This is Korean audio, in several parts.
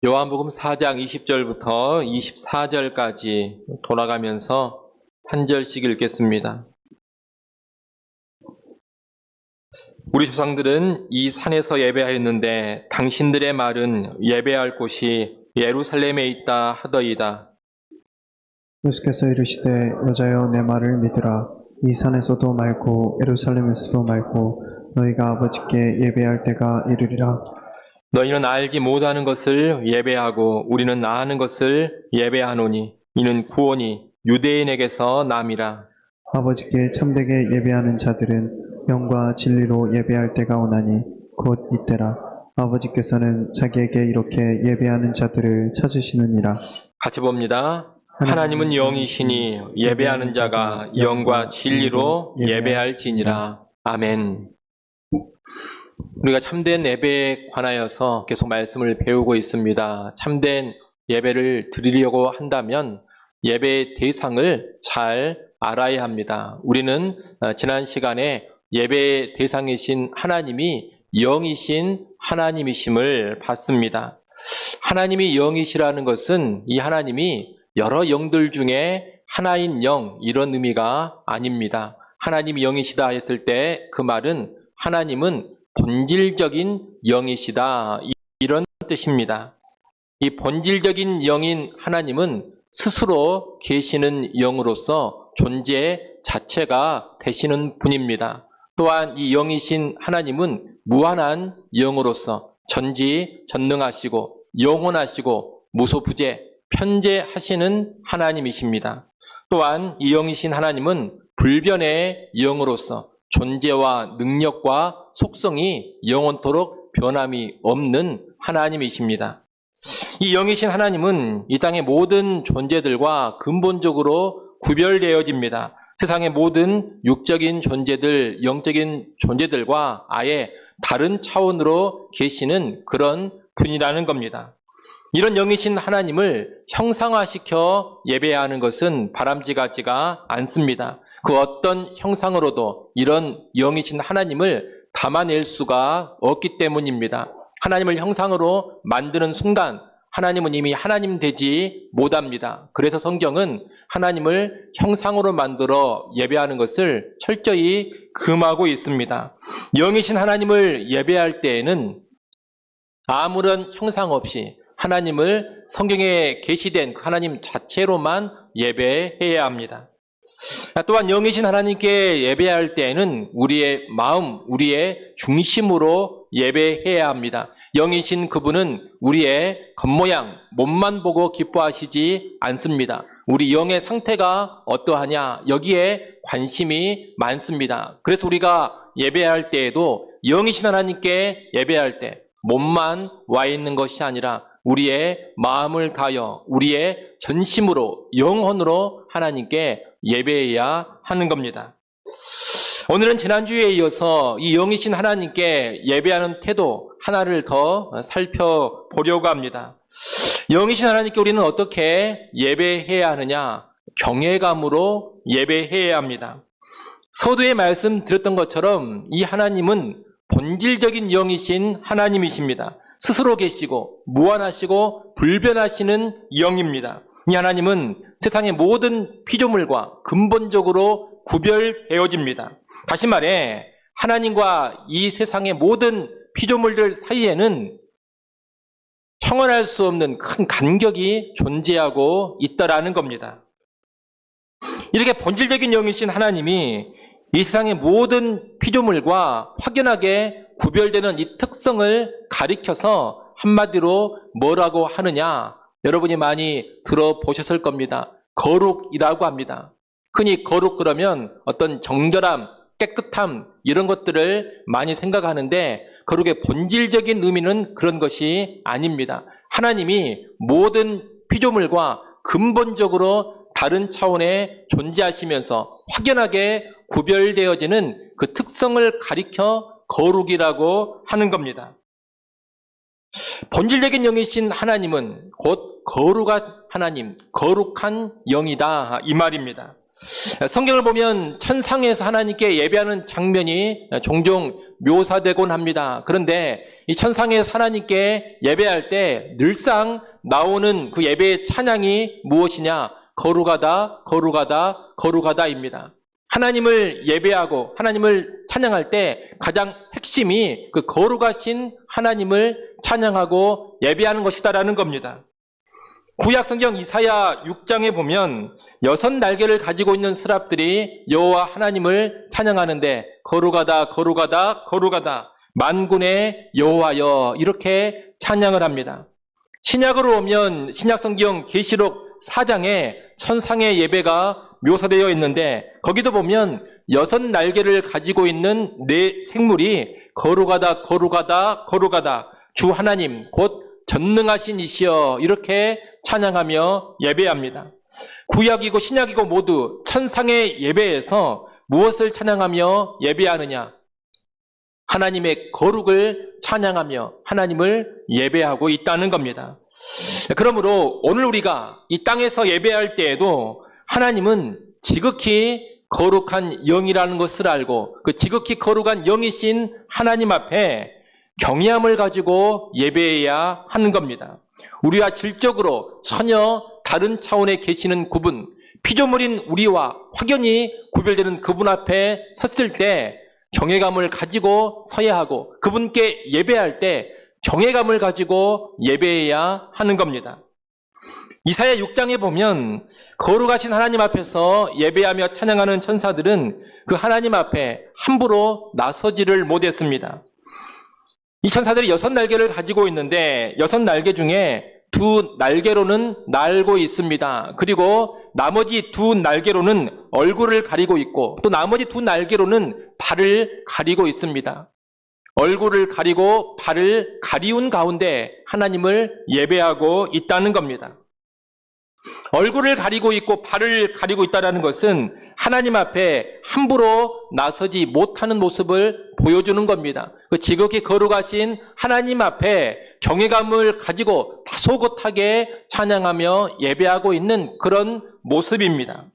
요한복음 4장 20절부터 24절까지 돌아가면서 한 절씩 읽겠습니다. 우리 조상들은 이 산에서 예배하였는데 당신들의 말은 예배할 곳이 예루살렘에 있다 하더이다. 예수께서 이르시되 여자여 내 말을 믿으라. 이 산에서도 말고 예루살렘에서도 말고 너희가 아버지께 예배할 때가 이르리라. 너희는 알지 못하는 것을 예배하고 우리는 아는 것을 예배하노니 이는 구원이 유대인에게서 남이라. 아버지께 참되게 예배하는 자들은 영과 진리로 예배할 때가 오나니 곧 이때라. 아버지께서는 자기에게 이렇게 예배하는 자들을 찾으시느니라. 같이 봅니다. 하나님은 영이시니 예배하는 자가 영과 진리로 예배할지니라. 아멘. 우리가 참된 예배에 관하여서 계속 말씀을 배우고 있습니다. 참된 예배를 드리려고 한다면 예배의 대상을 잘 알아야 합니다. 우리는 지난 시간에 예배의 대상이신 하나님이 영이신 하나님이심을 봤습니다. 하나님이 영이시라는 것은 이 하나님이 여러 영들 중에 하나인 영, 이런 의미가 아닙니다. 하나님이 영이시다 했을 때 그 말은 하나님은 본질적인 영이시다, 이런 뜻입니다. 이 본질적인 영인 하나님은 스스로 계시는 영으로서 존재 자체가 되시는 분입니다. 또한 이 영이신 하나님은 무한한 영으로서 전지전능하시고 영원하시고 무소부재, 편재하시는 하나님이십니다. 또한 이 영이신 하나님은 불변의 영으로서 존재와 능력과 속성이 영원토록 변함이 없는 하나님이십니다. 이 영이신 하나님은 이 땅의 모든 존재들과 근본적으로 구별되어집니다. 세상의 모든 육적인 존재들, 영적인 존재들과 아예 다른 차원으로 계시는 그런 분이라는 겁니다. 이런 영이신 하나님을 형상화시켜 예배하는 것은 바람직하지가 않습니다. 그 어떤 형상으로도 이런 영이신 하나님을 담아낼 수가 없기 때문입니다. 하나님을 형상으로 만드는 순간 하나님은 이미 하나님 되지 못합니다. 그래서 성경은 하나님을 형상으로 만들어 예배하는 것을 철저히 금하고 있습니다. 영이신 하나님을 예배할 때에는 아무런 형상 없이 하나님을 성경에 계시된 하나님 자체로만 예배해야 합니다. 또한 영이신 하나님께 예배할 때에는 우리의 마음, 우리의 중심으로 예배해야 합니다. 영이신 그분은 우리의 겉모양, 몸만 보고 기뻐하시지 않습니다. 우리 영의 상태가 어떠하냐, 여기에 관심이 많습니다. 그래서 우리가 예배할 때에도 영이신 하나님께 예배할 때 몸만 와 있는 것이 아니라 우리의 마음을 다하여 우리의 전심으로 영혼으로 하나님께 예배해야 하는 겁니다. 오늘은 지난주에 이어서 이 영이신 하나님께 예배하는 태도 하나를 더 살펴보려고 합니다. 영이신 하나님께 우리는 어떻게 예배해야 하느냐? 경외감으로 예배해야 합니다. 서두에 말씀드렸던 것처럼 이 하나님은 본질적인 영이신 하나님이십니다. 스스로 계시고 무한하시고 불변하시는 영입니다. 이 하나님은 세상의 모든 피조물과 근본적으로 구별되어집니다. 다시 말해 하나님과 이 세상의 모든 피조물들 사이에는 형언할 수 없는 큰 간격이 존재하고 있다라는 겁니다. 이렇게 본질적인 영이신 하나님이 이 세상의 모든 피조물과 확연하게 구별되는 이 특성을 가리켜서 한마디로 뭐라고 하느냐? 여러분이 많이 들어보셨을 겁니다. 거룩이라고 합니다. 흔히 거룩 그러면 어떤 정결함, 깨끗함 이런 것들을 많이 생각하는데 거룩의 본질적인 의미는 그런 것이 아닙니다. 하나님이 모든 피조물과 근본적으로 다른 차원에 존재하시면서 확연하게 구별되어지는 그 특성을 가리켜 거룩이라고 하는 겁니다. 본질적인 영이신 하나님은 곧 거룩한 하나님, 거룩한 영이다 이 말입니다. 성경을 보면 천상에서 하나님께 예배하는 장면이 종종 묘사되곤 합니다. 그런데 이 천상에서 하나님께 예배할 때 늘상 나오는 그 예배의 찬양이 무엇이냐? 거룩하다, 거룩하다, 거룩하다입니다. 하나님을 예배하고 하나님을 찬양할 때 가장 핵심이 그 거룩하신 하나님을 찬양하고 예배하는 것이다라는 겁니다. 구약 성경 이사야 6장에 보면 6날개를 가지고 있는 스랍들이 여호와 하나님을 찬양하는데 거룩하다, 거룩하다, 거룩하다, 만군의 여호와여 이렇게 찬양을 합니다. 신약으로 오면 신약 성경 계시록 4장에 천상의 예배가 묘사되어 있는데 거기도 보면 6날개를 가지고 있는 네 생물이 거룩하다, 거룩하다, 거룩하다, 주 하나님 곧 전능하신 이시여 이렇게 찬양하며 예배합니다. 구약이고 신약이고 모두 천상의 예배에서 무엇을 찬양하며 예배하느냐? 하나님의 거룩을 찬양하며 하나님을 예배하고 있다는 겁니다. 그러므로 오늘 우리가 이 땅에서 예배할 때에도 하나님은 지극히 거룩한 영이라는 것을 알고 그 지극히 거룩한 영이신 하나님 앞에 경외함을 가지고 예배해야 하는 겁니다. 우리와 질적으로 전혀 다른 차원에 계시는 그분, 피조물인 우리와 확연히 구별되는 그분 앞에 섰을 때 경외감을 가지고 서야 하고 그분께 예배할 때 경외감을 가지고 예배해야 하는 겁니다. 이사야 6장에 보면 거룩하신 하나님 앞에서 예배하며 찬양하는 천사들은 그 하나님 앞에 함부로 나서지를 못했습니다. 이 천사들이 6날개를 가지고 있는데 6날개 중에 2날개로는 날고 있습니다. 그리고 나머지 2날개로는 얼굴을 가리고 있고 또 나머지 2날개로는 발을 가리고 있습니다. 얼굴을 가리고 발을 가리운 가운데 하나님을 예배하고 있다는 겁니다. 얼굴을 가리고 있고 발을 가리고 있다는 것은 하나님 앞에 함부로 나서지 못하는 모습을 보여주는 겁니다. 그 지극히 거룩하신 하나님 앞에 경외감을 가지고 다소곳하게 찬양하며 예배하고 있는 그런 모습입니다.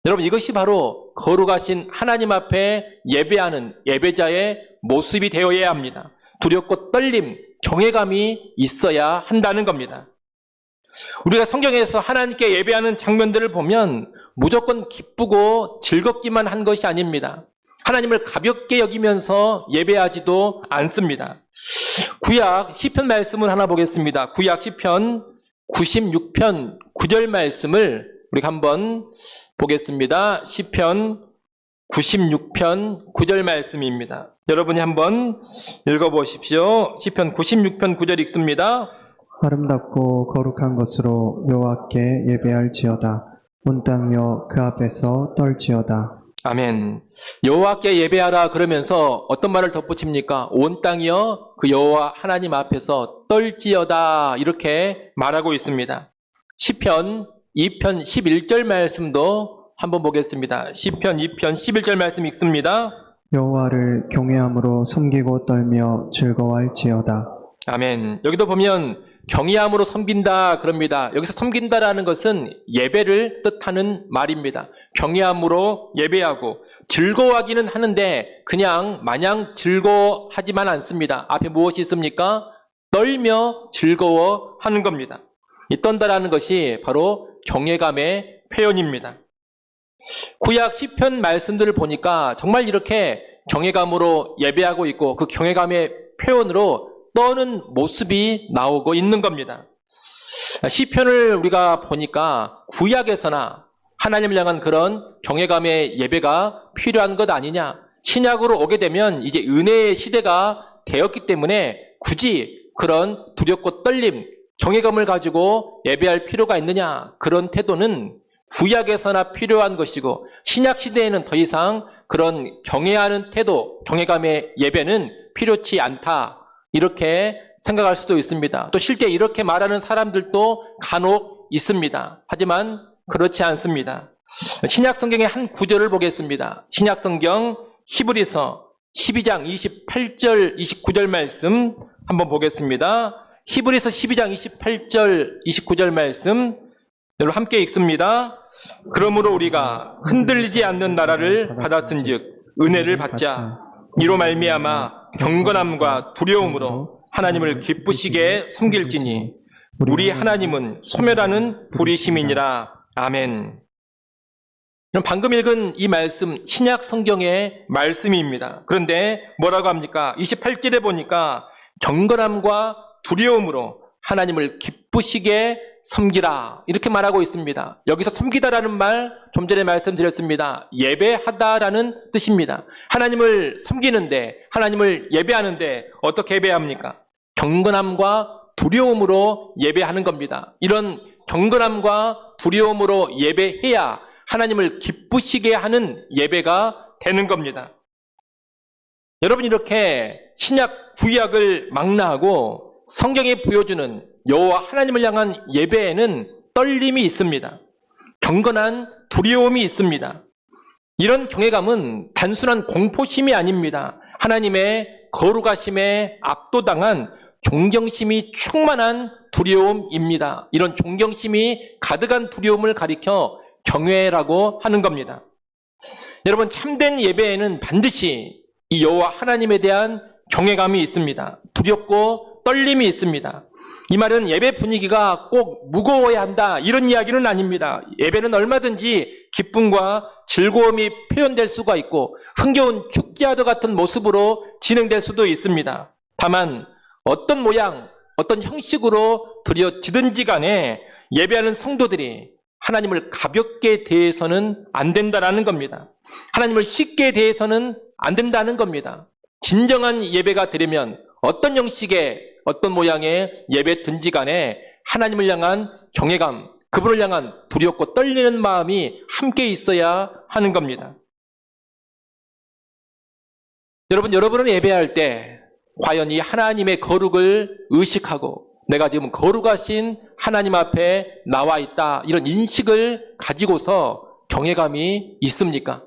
여러분 이것이 바로 거룩하신 하나님 앞에 예배하는 예배자의 모습이 되어야 합니다. 두렵고 떨림, 경외감이 있어야 한다는 겁니다. 우리가 성경에서 하나님께 예배하는 장면들을 보면 무조건 기쁘고 즐겁기만 한 것이 아닙니다. 하나님을 가볍게 여기면서 예배하지도 않습니다. 구약 시편 말씀을 하나 보겠습니다. 구약 시편 96편 9절 말씀을 우리가 한번 보겠습니다. 시편 96편 9절 말씀입니다. 여러분이 한번 읽어보십시오. 시편 96편 9절 읽습니다. 아름답고 거룩한 것으로 여호와께 예배할지어다. 온 땅이여 그 앞에서 떨지어다. 아멘. 여호와께 예배하라 그러면서 어떤 말을 덧붙입니까? 온 땅이여 그 여호와 하나님 앞에서 떨지어다 이렇게 말하고 있습니다. 시편 2편 11절 말씀도 한번 보겠습니다. 시편 2편 11절 말씀 읽습니다. 여호와를 경외함으로 섬기고 떨며 즐거워할지어다. 아멘. 여기도 보면 경외함으로 섬긴다 그럽니다. 여기서 섬긴다라는 것은 예배를 뜻하는 말입니다. 경외함으로 예배하고 즐거워하기는 하는데 그냥 마냥 즐거워하지만 않습니다. 앞에 무엇이 있습니까? 떨며 즐거워하는 겁니다. 이 떤다라는 것이 바로 경외감의 표현입니다. 구약 시편 말씀들을 보니까 정말 이렇게 경외감으로 예배하고 있고 그 경외감의 표현으로 떠는 모습이 나오고 있는 겁니다. 시편을 우리가 보니까 구약에서나 하나님을 향한 그런 경외감의 예배가 필요한 것 아니냐. 신약으로 오게 되면 이제 은혜의 시대가 되었기 때문에 굳이 그런 두렵고 떨림, 경외감을 가지고 예배할 필요가 있느냐. 그런 태도는 구약에서나 필요한 것이고 신약 시대에는 더 이상 그런 경외하는 태도, 경외감의 예배는 필요치 않다. 이렇게 생각할 수도 있습니다. 또 실제 이렇게 말하는 사람들도 간혹 있습니다. 하지만 그렇지 않습니다. 신약 성경의 한 구절을 보겠습니다. 신약 성경 히브리서 12장 28절 29절 말씀 한번 보겠습니다. 히브리서 12장 28절 29절 말씀 여러분 함께 읽습니다. 그러므로 우리가 흔들리지 않는 나라를 받았은즉 은혜를 받자. 이로 말미암아 경건함과 두려움으로 하나님을 기쁘시게 섬길지니 우리 하나님은 소멸하는 불의심이니라. 아멘. 그럼 방금 읽은 이 말씀 신약 성경의 말씀입니다. 그런데 뭐라고 합니까? 28절에 보니까 경건함과 두려움으로 하나님을 기쁘시게 섬기라 이렇게 말하고 있습니다. 여기서 섬기다라는 말 좀 전에 말씀드렸습니다. 예배하다라는 뜻입니다. 하나님을 섬기는데, 하나님을 예배하는데 어떻게 예배합니까? 경건함과 두려움으로 예배하는 겁니다. 이런 경건함과 두려움으로 예배해야 하나님을 기쁘시게 하는 예배가 되는 겁니다. 여러분, 이렇게 신약 구약을 망라하고 성경이 보여주는 여호와 하나님을 향한 예배에는 떨림이 있습니다. 경건한 두려움이 있습니다. 이런 경외감은 단순한 공포심이 아닙니다. 하나님의 거룩하심에 압도당한 존경심이 충만한 두려움입니다. 이런 존경심이 가득한 두려움을 가리켜 경외라고 하는 겁니다. 여러분, 참된 예배에는 반드시 이 여호와 하나님에 대한 경외감이 있습니다. 두렵고 떨림이 있습니다. 이 말은 예배 분위기가 꼭 무거워야 한다 이런 이야기는 아닙니다. 예배는 얼마든지 기쁨과 즐거움이 표현될 수가 있고 흥겨운 축제와도 같은 모습으로 진행될 수도 있습니다. 다만 어떤 모양, 어떤 형식으로 드려지든지 간에 예배하는 성도들이 하나님을 가볍게 대해서는 안 된다는 겁니다. 하나님을 쉽게 대해서는 안 된다는 겁니다. 진정한 예배가 되려면 어떤 형식의 어떤 모양의 예배든지 간에 하나님을 향한 경외감, 그분을 향한 두렵고 떨리는 마음이 함께 있어야 하는 겁니다. 여러분은 예배할 때 과연 이 하나님의 거룩을 의식하고 내가 지금 거룩하신 하나님 앞에 나와 있다 이런 인식을 가지고서 경외감이 있습니까?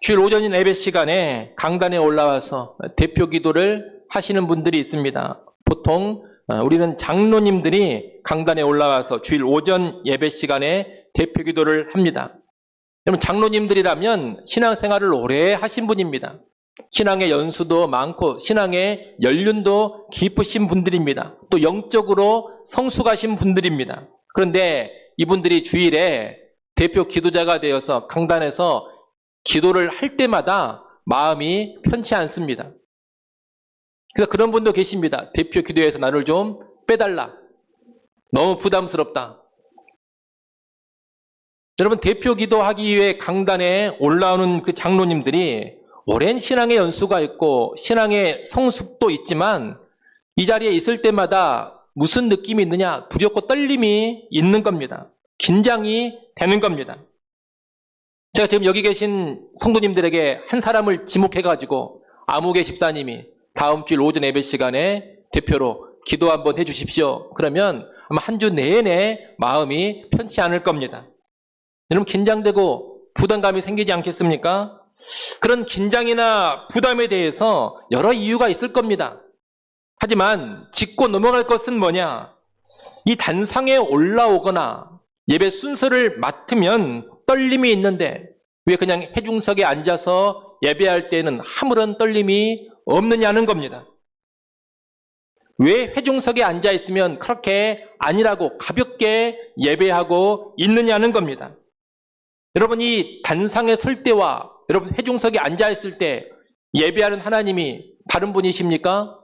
주일 오전인 예배 시간에 강단에 올라와서 대표 기도를 하시는 분들이 있습니다. 보통 우리는 장로님들이 강단에 올라와서 주일 오전 예배 시간에 대표 기도를 합니다. 여러분, 장로님들이라면 신앙생활을 오래 하신 분입니다. 신앙의 연수도 많고 신앙의 연륜도 깊으신 분들입니다. 또 영적으로 성숙하신 분들입니다. 그런데 이분들이 주일에 대표 기도자가 되어서 강단에서 기도를 할 때마다 마음이 편치 않습니다. 그래서 그런 분도 계십니다. 대표 기도에서 나를 좀 빼달라. 너무 부담스럽다. 여러분, 대표 기도하기 위해 강단에 올라오는 그 장로님들이 오랜 신앙의 연수가 있고 신앙의 성숙도 있지만 이 자리에 있을 때마다 무슨 느낌이 있느냐? 두렵고 떨림이 있는 겁니다. 긴장이 되는 겁니다. 제가 지금 여기 계신 성도님들에게 한 사람을 지목해가지고 아무개 집사님이 다음 주일 오전 예배 시간에 대표로 기도 한번 해주십시오. 그러면 아마 한 주 내내 마음이 편치 않을 겁니다. 여러분, 긴장되고 부담감이 생기지 않겠습니까? 그런 긴장이나 부담에 대해서 여러 이유가 있을 겁니다. 하지만 짚고 넘어갈 것은 뭐냐? 이 단상에 올라오거나 예배 순서를 맡으면 떨림이 있는데 왜 그냥 회중석에 앉아서 예배할 때는 아무런 떨림이 없느냐는 겁니다. 왜 회중석에 앉아 있으면 그렇게 아니라고 가볍게 예배하고 있느냐는 겁니다. 여러분, 이 단상에 설 때와 여러분 회중석에 앉아 있을 때 예배하는 하나님이 다른 분이십니까?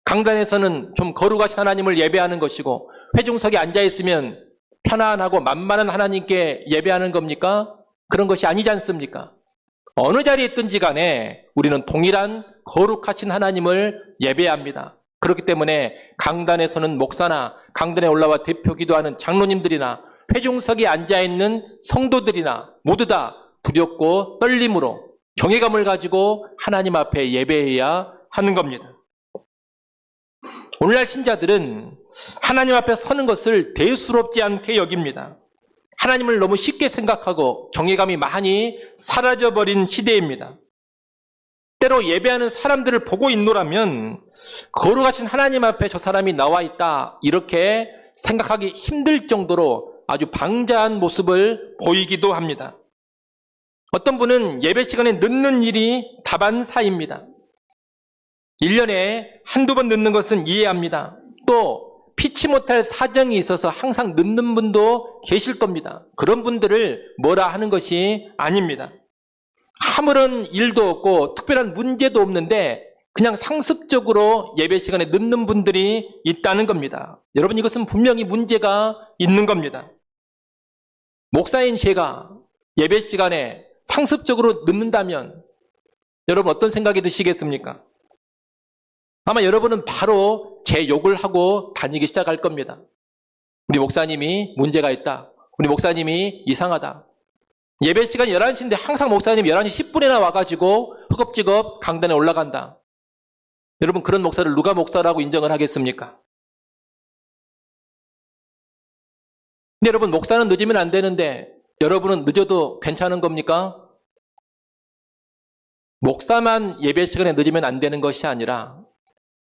강단에서는 좀 거룩하신 하나님을 예배하는 것이고 회중석에 앉아 있으면 편안하고 만만한 하나님께 예배하는 겁니까? 그런 것이 아니지 않습니까? 어느 자리에 있든지 간에 우리는 동일한 거룩하신 하나님을 예배합니다. 그렇기 때문에 강단에서는 목사나 강단에 올라와 대표 기도하는 장로님들이나 회중석에 앉아있는 성도들이나 모두 다 두렵고 떨림으로 경외감을 가지고 하나님 앞에 예배해야 하는 겁니다. 오늘날 신자들은 하나님 앞에 서는 것을 대수롭지 않게 여깁니다. 하나님을 너무 쉽게 생각하고 경외감이 많이 사라져버린 시대입니다. 때로 예배하는 사람들을 보고 있노라면 거룩하신 하나님 앞에 저 사람이 나와 있다 이렇게 생각하기 힘들 정도로 아주 방자한 모습을 보이기도 합니다. 어떤 분은 예배 시간에 늦는 일이 다반사입니다. 1년에 한두 번 늦는 것은 이해합니다. 또 피치 못할 사정이 있어서 항상 늦는 분도 계실 겁니다. 그런 분들을 뭐라 하는 것이 아닙니다. 아무런 일도 없고 특별한 문제도 없는데 그냥 상습적으로 예배 시간에 늦는 분들이 있다는 겁니다. 여러분, 이것은 분명히 문제가 있는 겁니다. 목사인 제가 예배 시간에 상습적으로 늦는다면 여러분 어떤 생각이 드시겠습니까? 아마 여러분은 바로 제 욕을 하고 다니기 시작할 겁니다. 우리 목사님이 문제가 있다. 우리 목사님이 이상하다. 예배 시간 11시인데 항상 목사님이 11시 10분에나 와가지고 허겁지겁 강단에 올라간다. 여러분, 그런 목사를 누가 목사라고 인정을 하겠습니까? 근데 여러분, 목사는 늦으면 안 되는데 여러분은 늦어도 괜찮은 겁니까? 목사만 예배 시간에 늦으면 안 되는 것이 아니라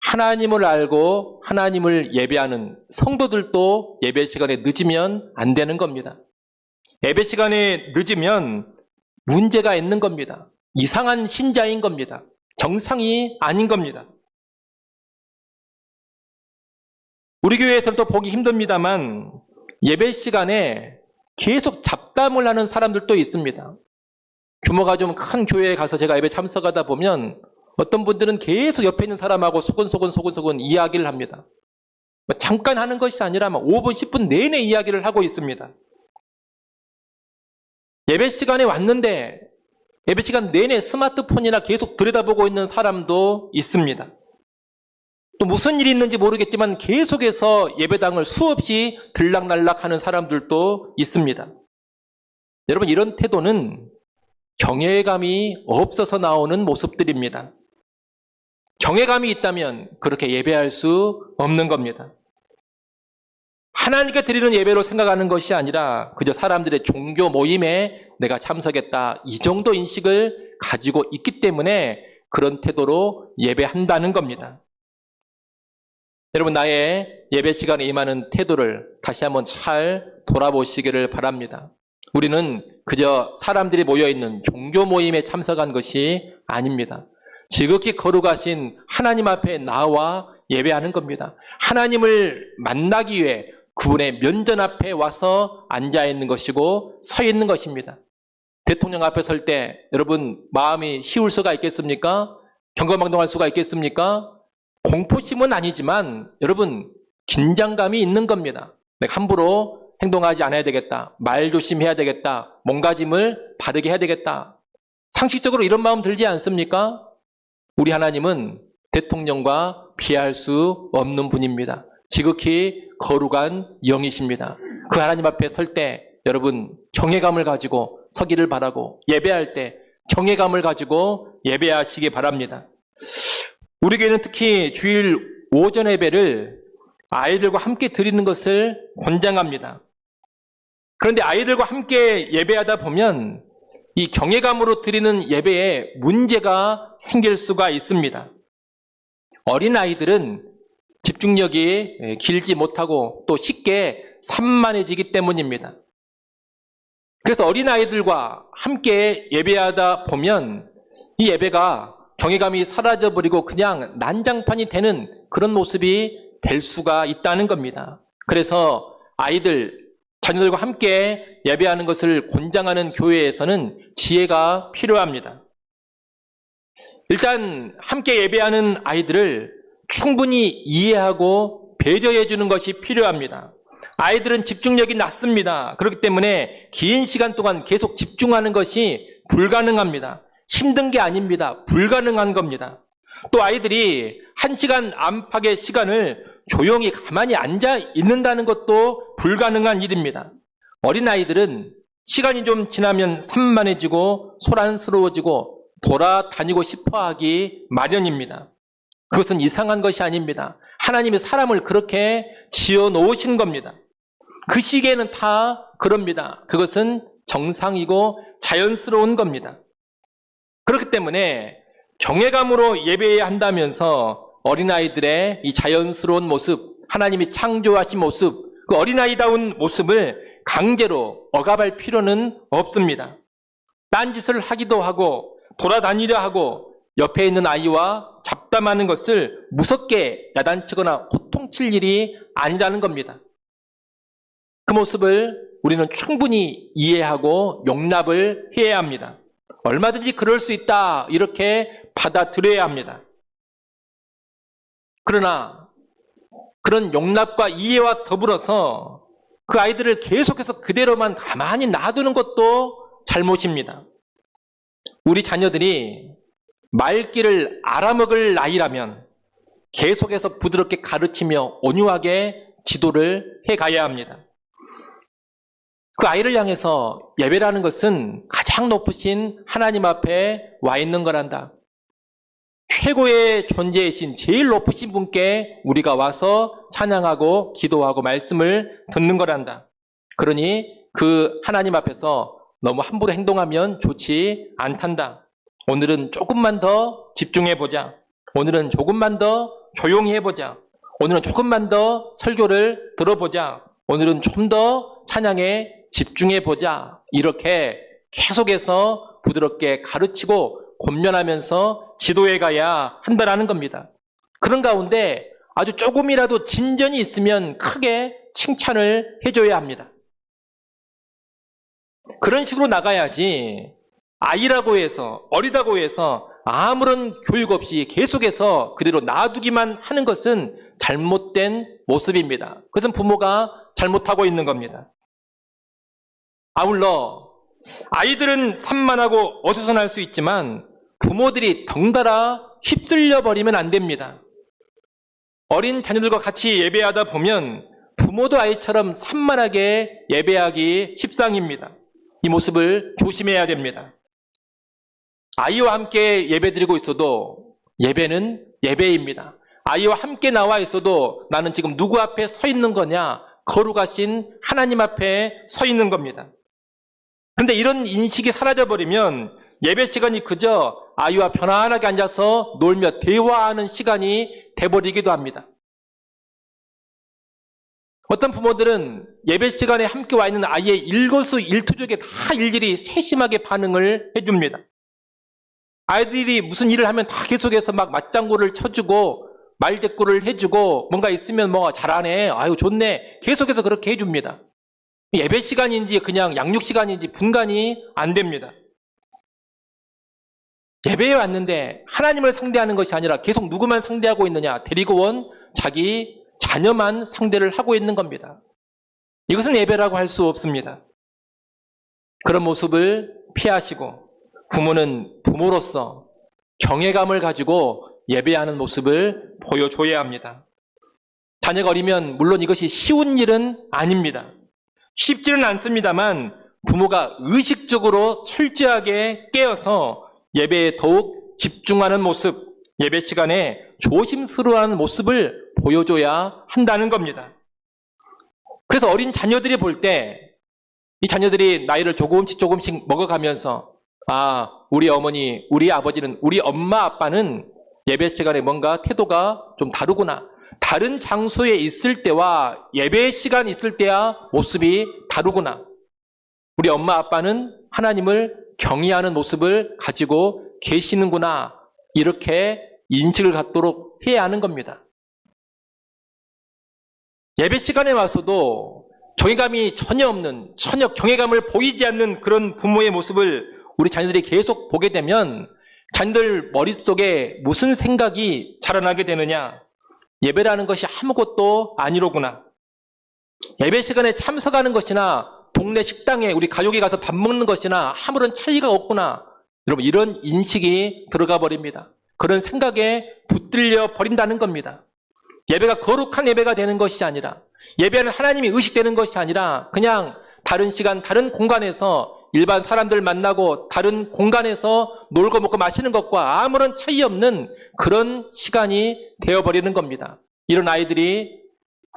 하나님을 알고 하나님을 예배하는 성도들도 예배 시간에 늦으면 안 되는 겁니다. 예배 시간에 늦으면 문제가 있는 겁니다. 이상한 신자인 겁니다. 정상이 아닌 겁니다. 우리 교회에서는 또 보기 힘듭니다만 예배 시간에 계속 잡담을 하는 사람들도 있습니다. 규모가 좀 큰 교회에 가서 제가 예배 참석하다 보면 어떤 분들은 계속 옆에 있는 사람하고 소곤소곤 이야기를 합니다. 잠깐 하는 것이 아니라 5분, 10분 내내 이야기를 하고 있습니다. 예배 시간에 왔는데 예배 시간 내내 스마트폰이나 계속 들여다보고 있는 사람도 있습니다. 또 무슨 일이 있는지 모르겠지만 계속해서 예배당을 수없이 들락날락하는 사람들도 있습니다. 여러분, 이런 태도는 경외감이 없어서 나오는 모습들입니다. 경외감이 있다면 그렇게 예배할 수 없는 겁니다. 하나님께 드리는 예배로 생각하는 것이 아니라 그저 사람들의 종교 모임에 내가 참석했다, 이 정도 인식을 가지고 있기 때문에 그런 태도로 예배한다는 겁니다. 여러분, 나의 예배 시간에 임하는 태도를 다시 한번 잘 돌아보시기를 바랍니다. 우리는 그저 사람들이 모여있는 종교 모임에 참석한 것이 아닙니다. 지극히 거룩하신 하나님 앞에 나와 예배하는 겁니다. 하나님을 만나기 위해 그분의 면전 앞에 와서 앉아있는 것이고 서 있는 것입니다. 대통령 앞에 설 때 여러분 마음이 쉬울 수가 있겠습니까? 경거망동할 수가 있겠습니까? 공포심은 아니지만 여러분 긴장감이 있는 겁니다. 내가 함부로 행동하지 않아야 되겠다. 말 조심해야 되겠다. 몸가짐을 바르게 해야 되겠다. 상식적으로 이런 마음 들지 않습니까? 우리 하나님은 대통령과 비할 수 없는 분입니다. 지극히 거룩한 영이십니다. 그 하나님 앞에 설 때 여러분 경외감을 가지고 서기를 바라고 예배할 때 경외감을 가지고 예배하시기 바랍니다. 우리 교회는 특히 주일 오전 예배를 아이들과 함께 드리는 것을 권장합니다. 그런데 아이들과 함께 예배하다 보면 이 경외감으로 드리는 예배에 문제가 생길 수가 있습니다. 어린아이들은 집중력이 길지 못하고 또 쉽게 산만해지기 때문입니다. 그래서 어린아이들과 함께 예배하다 보면 이 예배가 경외감이 사라져버리고 그냥 난장판이 되는 그런 모습이 될 수가 있다는 겁니다. 그래서 아이들, 자녀들과 함께 예배하는 것을 권장하는 교회에서는 지혜가 필요합니다. 일단 함께 예배하는 아이들을 충분히 이해하고 배려해 주는 것이 필요합니다. 아이들은 집중력이 낮습니다. 그렇기 때문에 긴 시간 동안 계속 집중하는 것이 불가능합니다. 힘든 게 아닙니다. 불가능한 겁니다. 또 아이들이 1시간 안팎의 시간을 조용히 가만히 앉아 있는다는 것도 불가능한 일입니다. 어린아이들은 시간이 좀 지나면 산만해지고 소란스러워지고 돌아다니고 싶어하기 마련입니다. 그것은 이상한 것이 아닙니다. 하나님이 사람을 그렇게 지어 놓으신 겁니다. 그 시기에는 다 그럽니다. 그것은 정상이고 자연스러운 겁니다. 그렇기 때문에 경외감으로 예배해야 한다면서 어린아이들의 이 자연스러운 모습, 하나님이 창조하신 모습, 그 어린아이다운 모습을 강제로 억압할 필요는 없습니다. 딴짓을 하기도 하고 돌아다니려 하고 옆에 있는 아이와 잡담하는 것을 무섭게 야단치거나 호통칠 일이 아니라는 겁니다. 그 모습을 우리는 충분히 이해하고 용납을 해야 합니다. 얼마든지 그럴 수 있다, 이렇게 받아들여야 합니다. 그러나 그런 용납과 이해와 더불어서 그 아이들을 계속해서 그대로만 가만히 놔두는 것도 잘못입니다. 우리 자녀들이 말귀를 알아먹을 나이라면 계속해서 부드럽게 가르치며 온유하게 지도를 해가야 합니다. 그 아이를 향해서 예배라는 것은 가장 높으신 하나님 앞에 와 있는 거란다. 최고의 존재이신 제일 높으신 분께 우리가 와서 찬양하고 기도하고 말씀을 듣는 거란다. 그러니 그 하나님 앞에서 너무 함부로 행동하면 좋지 않단다. 오늘은 조금만 더 집중해보자. 오늘은 조금만 더 조용히 해보자. 오늘은 조금만 더 설교를 들어보자. 오늘은 좀 더 찬양에 집중해보자. 이렇게 계속해서 부드럽게 가르치고 권면하면서 지도해가야 한다는 겁니다. 그런 가운데 아주 조금이라도 진전이 있으면 크게 칭찬을 해줘야 합니다. 그런 식으로 나가야지 아이라고 해서, 어리다고 해서 아무런 교육 없이 계속해서 그대로 놔두기만 하는 것은 잘못된 모습입니다. 그것은 부모가 잘못하고 있는 겁니다. 아울러 아이들은 산만하고 어수선할 수 있지만 부모들이 덩달아 휩쓸려 버리면 안 됩니다. 어린 자녀들과 같이 예배하다 보면 부모도 아이처럼 산만하게 예배하기 십상입니다. 이 모습을 조심해야 됩니다. 아이와 함께 예배드리고 있어도 예배는 예배입니다. 아이와 함께 나와 있어도 나는 지금 누구 앞에 서 있는 거냐? 거룩하신 하나님 앞에 서 있는 겁니다. 그런데 이런 인식이 사라져버리면 예배 시간이 그저 아이와 편안하게 앉아서 놀며 대화하는 시간이 돼버리기도 합니다. 어떤 부모들은 예배 시간에 함께 와 있는 아이의 일거수일투족에 다 일일이 세심하게 반응을 해줍니다. 아이들이 무슨 일을 하면 다 계속해서 막 맞장구를 쳐주고 말대꾸를 해주고 뭔가 있으면 뭐 잘하네, 아유 좋네, 계속해서 그렇게 해줍니다. 예배 시간인지 그냥 양육 시간인지 분간이 안 됩니다. 예배에 왔는데 하나님을 상대하는 것이 아니라 계속 누구만 상대하고 있느냐? 데리고 온 자기 자녀만 상대를 하고 있는 겁니다. 이것은 예배라고 할 수 없습니다. 그런 모습을 피하시고 부모는 부모로서 경외감을 가지고 예배하는 모습을 보여줘야 합니다. 자녀가 어리면 물론 이것이 쉬운 일은 아닙니다. 쉽지는 않습니다만 부모가 의식적으로 철저하게 깨어서 예배에 더욱 집중하는 모습, 예배 시간에 조심스러워하는 모습을 보여줘야 한다는 겁니다. 그래서 어린 자녀들이 볼 때 이 자녀들이 나이를 조금씩 먹어가면서 우리 어머니, 우리 아버지는, 우리 엄마 아빠는 예배 시간에 뭔가 태도가 좀 다르구나. 다른 장소에 있을 때와 예배 시간 있을 때야 모습이 다르구나. 우리 엄마 아빠는 하나님을 경외하는 모습을 가지고 계시는구나. 이렇게 인식을 갖도록 해야 하는 겁니다. 예배 시간에 와서도 경외감이 전혀 없는, 전혀 경외감을 보이지 않는 그런 부모의 모습을 우리 자녀들이 계속 보게 되면 자녀들 머릿속에 무슨 생각이 자라나게 되느냐? 예배라는 것이 아무것도 아니로구나. 예배 시간에 참석하는 것이나 동네 식당에 우리 가족이 가서 밥 먹는 것이나 아무런 차이가 없구나. 여러분, 이런 인식이 들어가 버립니다. 그런 생각에 붙들려 버린다는 겁니다. 예배가 거룩한 예배가 되는 것이 아니라, 예배는 하나님이 의식되는 것이 아니라 그냥 다른 시간, 다른 공간에서 일반 사람들 만나고 다른 공간에서 놀고 먹고 마시는 것과 아무런 차이 없는 그런 시간이 되어버리는 겁니다. 이런 아이들이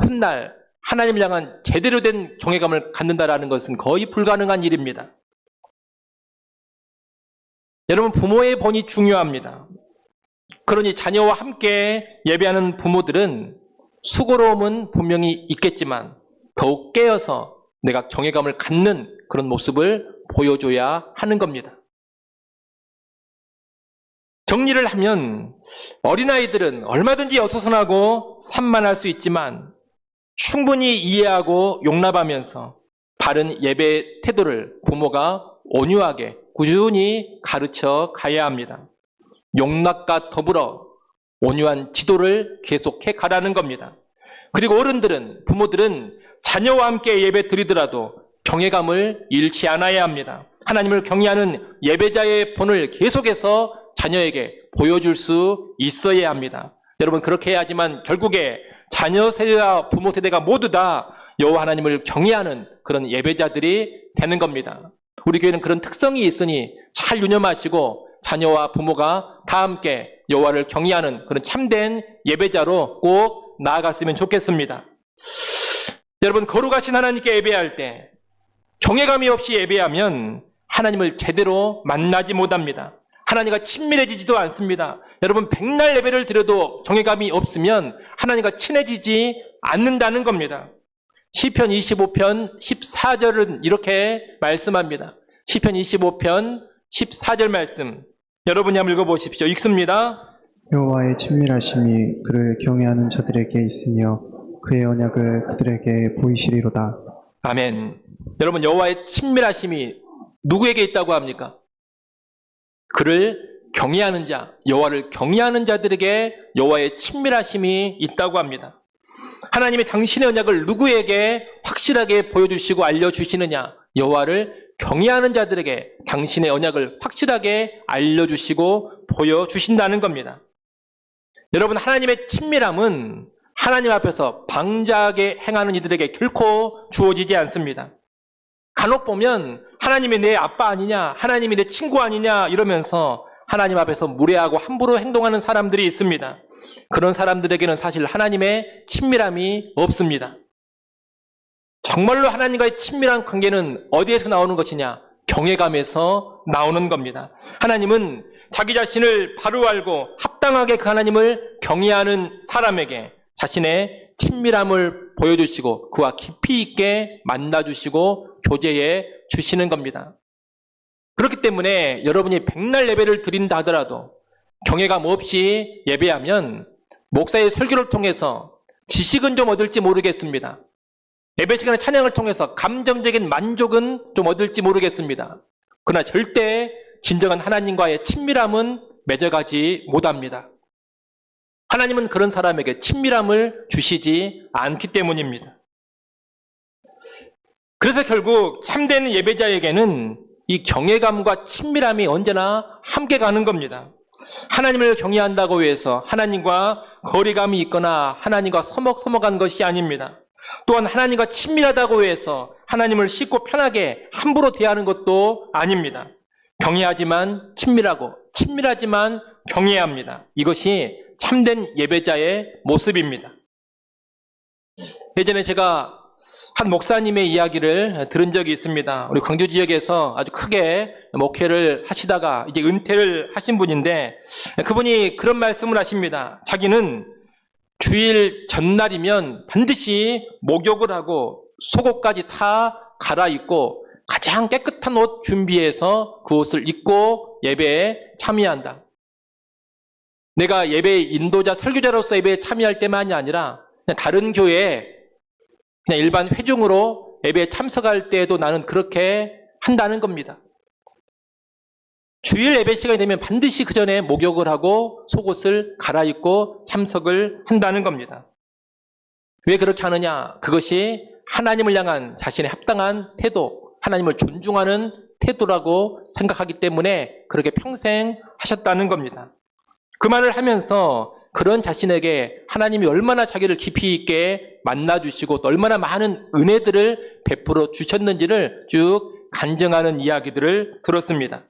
훗날 하나님을 향한 제대로 된 경외감을 갖는다는 것은 거의 불가능한 일입니다. 여러분, 부모의 본이 중요합니다. 그러니 자녀와 함께 예배하는 부모들은 수고로움은 분명히 있겠지만 더욱 깨어서 내가 경외감을 갖는 그런 모습을 보여줘야 하는 겁니다. 정리를 하면 어린아이들은 얼마든지 어수선하고 산만할 수 있지만 충분히 이해하고 용납하면서 바른 예배 태도를 부모가 온유하게 꾸준히 가르쳐 가야 합니다. 용납과 더불어 온유한 지도를 계속해 가라는 겁니다. 그리고 어른들은, 부모들은 자녀와 함께 예배 드리더라도 경외감을 잃지 않아야 합니다. 하나님을 경외하는 예배자의 본을 계속해서 자녀에게 보여줄 수 있어야 합니다. 여러분, 그렇게 해야지만 결국에 자녀 세대와 부모 세대가 모두 다 여호와 하나님을 경외하는 그런 예배자들이 되는 겁니다. 우리 교회는 그런 특성이 있으니 잘 유념하시고 자녀와 부모가 다 함께 여호와를 경외하는 그런 참된 예배자로 꼭 나아갔으면 좋겠습니다. 여러분, 거룩하신 하나님께 예배할 때 경외감이 없이 예배하면 하나님을 제대로 만나지 못합니다. 하나님과 친밀해지지도 않습니다. 여러분, 백날 예배를 드려도 경외감이 없으면 하나님과 친해지지 않는다는 겁니다. 시편 25편 14절은 이렇게 말씀합니다. 시편 25편 14절 말씀, 여러분이 한번 읽어보십시오. 읽습니다. 여호와의 친밀하심이 그를 경외하는 자들에게 있으며 그의 언약을 그들에게 보이시리로다. 아멘. 여러분, 여호와의 친밀하심이 누구에게 있다고 합니까? 그를 경외하는 자, 여호와를 경외하는 자들에게 여호와의 친밀하심이 있다고 합니다. 하나님이 당신의 언약을 누구에게 확실하게 보여주시고 알려주시느냐? 여호와를 경외하는 자들에게 당신의 언약을 확실하게 알려주시고 보여주신다는 겁니다. 여러분, 하나님의 친밀함은 하나님 앞에서 방자하게 행하는 이들에게 결코 주어지지 않습니다. 간혹 보면 하나님이 내 아빠 아니냐, 하나님이 내 친구 아니냐 이러면서 하나님 앞에서 무례하고 함부로 행동하는 사람들이 있습니다. 그런 사람들에게는 사실 하나님의 친밀함이 없습니다. 정말로 하나님과의 친밀한 관계는 어디에서 나오는 것이냐? 경외감에서 나오는 겁니다. 하나님은 자기 자신을 바로 알고 합당하게 그 하나님을 경외하는 사람에게 자신의 친밀함을 보여주시고 그와 깊이 있게 만나주시고 교제해 주시는 겁니다. 그렇기 때문에 여러분이 백날 예배를 드린다 하더라도 경외감 없이 예배하면 목사의 설교를 통해서 지식은 좀 얻을지 모르겠습니다. 예배 시간의 찬양을 통해서 감정적인 만족은 좀 얻을지 모르겠습니다. 그러나 절대 진정한 하나님과의 친밀함은 맺어가지 못합니다. 하나님은 그런 사람에게 친밀함을 주시지 않기 때문입니다. 그래서 결국 참된 예배자에게는 이 경외감과 친밀함이 언제나 함께 가는 겁니다. 하나님을 경외한다고 해서 하나님과 거리감이 있거나 하나님과 서먹서먹한 것이 아닙니다. 또한 하나님과 친밀하다고 해서 하나님을 쉽고 편하게 함부로 대하는 것도 아닙니다. 경외하지만 친밀하고 친밀하지만 경외합니다. 이것이 참된 예배자의 모습입니다. 예전에 제가 한 목사님의 이야기를 들은 적이 있습니다. 우리 광주 지역에서 아주 크게 목회를 하시다가 이제 은퇴를 하신 분인데 그분이 그런 말씀을 하십니다. 자기는 주일 전날이면 반드시 목욕을 하고 속옷까지 다 갈아입고 가장 깨끗한 옷 준비해서 그 옷을 입고 예배에 참여한다. 내가 예배 인도자, 설교자로서 예배에 참여할 때만이 아니라 그냥 다른 교회에 그냥 일반 회중으로 예배에 참석할 때에도 나는 그렇게 한다는 겁니다. 주일 예배 시간이 되면 반드시 그 전에 목욕을 하고 속옷을 갈아입고 참석을 한다는 겁니다. 왜 그렇게 하느냐? 그것이 하나님을 향한 자신의 합당한 태도, 하나님을 존중하는 태도라고 생각하기 때문에 그렇게 평생 하셨다는 겁니다. 그 말을 하면서 그런 자신에게 하나님이 얼마나 자기를 깊이 있게 만나주시고 또 얼마나 많은 은혜들을 베풀어 주셨는지를 쭉 간증하는 이야기들을 들었습니다.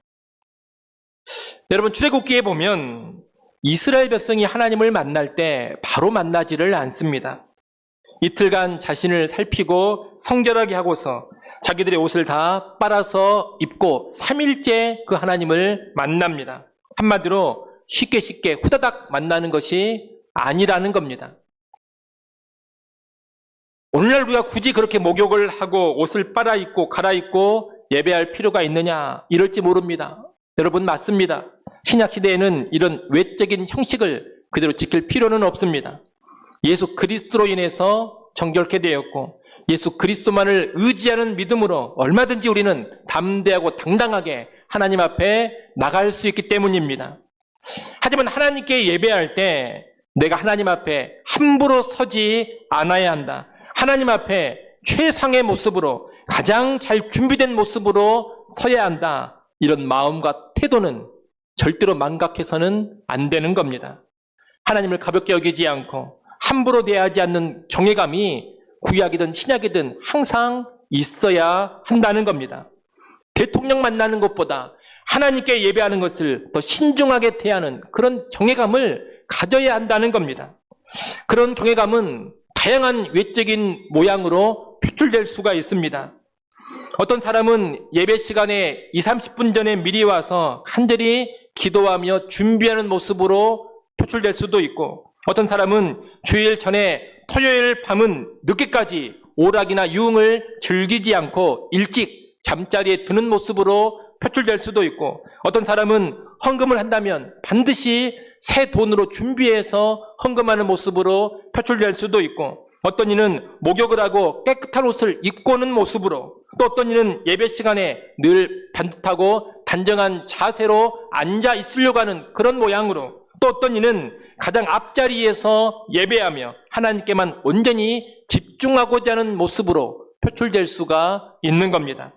여러분, 출애굽기에 보면 이스라엘 백성이 하나님을 만날 때 바로 만나지를 않습니다. 이틀간 자신을 살피고 성결하게 하고서 자기들의 옷을 다 빨아서 입고 3일째 그 하나님을 만납니다. 한마디로 쉽게 후다닥 만나는 것이 아니라는 겁니다. 오늘날 우리가 굳이 그렇게 목욕을 하고 옷을 빨아입고 갈아입고 예배할 필요가 있느냐? 이럴지 모릅니다. 여러분 맞습니다. 신약 시대에는 이런 외적인 형식을 그대로 지킬 필요는 없습니다. 예수 그리스도로 인해서 정결케 되었고 예수 그리스도만을 의지하는 믿음으로 얼마든지 우리는 담대하고 당당하게 하나님 앞에 나갈 수 있기 때문입니다. 하지만 하나님께 예배할 때 내가 하나님 앞에 함부로 서지 않아야 한다. 하나님 앞에 최상의 모습으로 가장 잘 준비된 모습으로 서야 한다. 이런 마음과 태도는 절대로 망각해서는 안 되는 겁니다. 하나님을 가볍게 여기지 않고 함부로 대하지 않는 경외감이 구약이든 신약이든 항상 있어야 한다는 겁니다. 대통령 만나는 것보다 하나님께 예배하는 것을 더 신중하게 대하는 그런 경외감을 가져야 한다는 겁니다. 그런 경외감은 다양한 외적인 모양으로 표출될 수가 있습니다. 어떤 사람은 예배 시간에 20-30분 전에 미리 와서 간절히 기도하며 준비하는 모습으로 표출될 수도 있고, 어떤 사람은 주일 전에 토요일 밤은 늦게까지 오락이나 유흥을 즐기지 않고 일찍 잠자리에 드는 모습으로 표출될 수도 있고, 어떤 사람은 헌금을 한다면 반드시 새 돈으로 준비해서 헌금하는 모습으로 표출될 수도 있고, 어떤 이는 목욕을 하고 깨끗한 옷을 입고 오는 모습으로, 또 어떤 이는 예배 시간에 늘 반듯하고 단정한 자세로 앉아 있으려고 하는 그런 모양으로, 또 어떤 이는 가장 앞자리에서 예배하며 하나님께만 온전히 집중하고자 하는 모습으로 표출될 수가 있는 겁니다.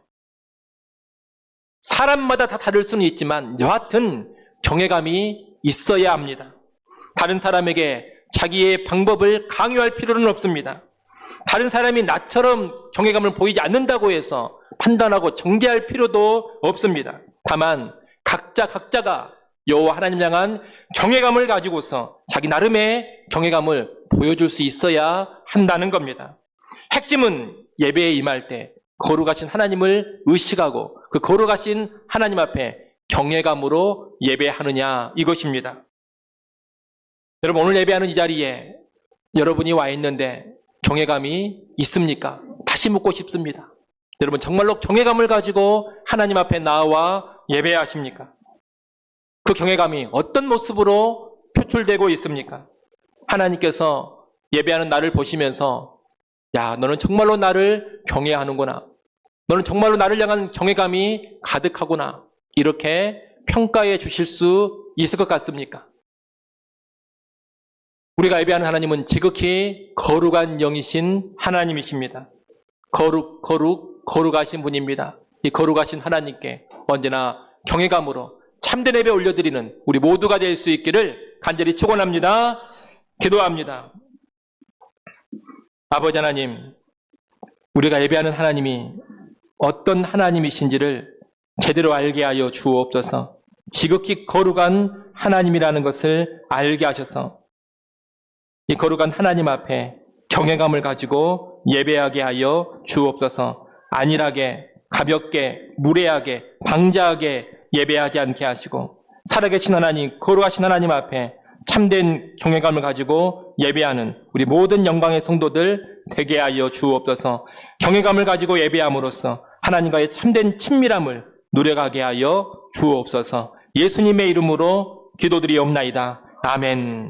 사람마다 다 다를 수는 있지만 여하튼 경외감이 있어야 합니다. 다른 사람에게 자기의 방법을 강요할 필요는 없습니다. 다른 사람이 나처럼 경외감을 보이지 않는다고 해서 판단하고 정죄할 필요도 없습니다. 다만 각자가 여호와 하나님 향한 경외감을 가지고서 자기 나름의 경외감을 보여줄 수 있어야 한다는 겁니다. 핵심은 예배에 임할 때 거룩하신 하나님을 의식하고 그 거룩하신 하나님 앞에 경외감으로 예배하느냐, 이것입니다. 여러분, 오늘 예배하는 이 자리에 여러분이 와 있는데 경외감이 있습니까? 다시 묻고 싶습니다. 여러분, 정말로 경외감을 가지고 하나님 앞에 나와 예배하십니까? 그 경외감이 어떤 모습으로 표출되고 있습니까? 하나님께서 예배하는 나를 보시면서 야, 너는 정말로 나를 경외하는구나, 너는 정말로 나를 향한 경외감이 가득하구나, 이렇게 평가해 주실 수 있을 것 같습니까? 우리가 예배하는 하나님은 지극히 거룩한 영이신 하나님이십니다. 거룩하신 분입니다. 이 거룩하신 하나님께 언제나 경외감으로 참된 예배 올려드리는 우리 모두가 될 수 있기를 간절히 축원합니다. 기도합니다. 아버지 하나님, 우리가 예배하는 하나님이 어떤 하나님이신지를 제대로 알게 하여 주옵소서. 지극히 거룩한 하나님이라는 것을 알게 하셔서 이 거룩한 하나님 앞에 경외감을 가지고 예배하게 하여 주옵소서. 안일하게, 가볍게, 무례하게, 방자하게 예배하지 않게 하시고 살아계신 하나님, 거룩하신 하나님 앞에 참된 경외감을 가지고 예배하는 우리 모든 영광의 성도들 되게 하여 주옵소서. 경외감을 가지고 예배함으로써 하나님과의 참된 친밀함을 누려가게 하여 주옵소서. 예수님의 이름으로 기도드리옵나이다. 아멘.